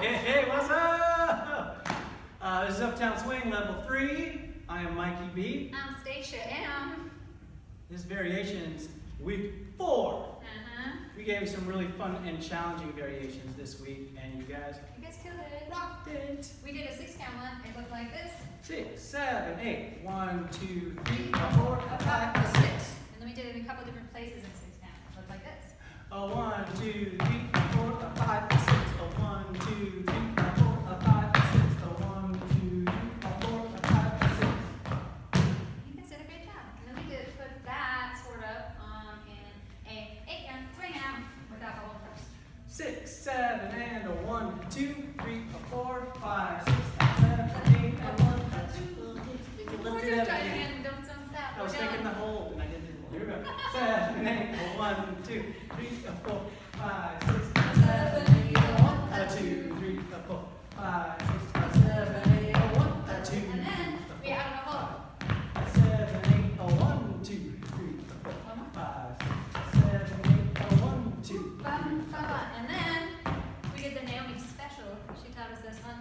Hey, what's up? This is Uptown Swing, level 3. I am Mikey B. I'm Stacia M. This variation's week 4. We gave you some really fun and challenging variations this week, and you guys killed it. rocked it. We did a 6-count one. It looked like this. 6, 7, 8. 1, 2, 3, 4, 5, 6. And then we did it in a couple different places in 6-count. It looked like this. 1, 2, 3, 4, 5, 6. 1, 2, 3, 4, 5, 6. 1, 2, 3, 4, 5, 6. You guys did a great job. And then we did put that sort of in a 8-count swing out without the whole verse. 6, 7, and a 1, 2, 3, 4, 5, 6, 7, 8, and 1, 2. Let's do that again. Don't stop. I was thinking the hold, and I didn't. Here we go. 7, 8, 1, 2, 3, 4, 5, 6, 7, 8, 1, 2, 3, 4, 5, 6, 7, 8, 1, 2. And then we added a hold. 7, 8, 1, 2, 3, 4, 5, 6, 7, 8, 1, 2. And then we did the Naomi special. She taught us this one.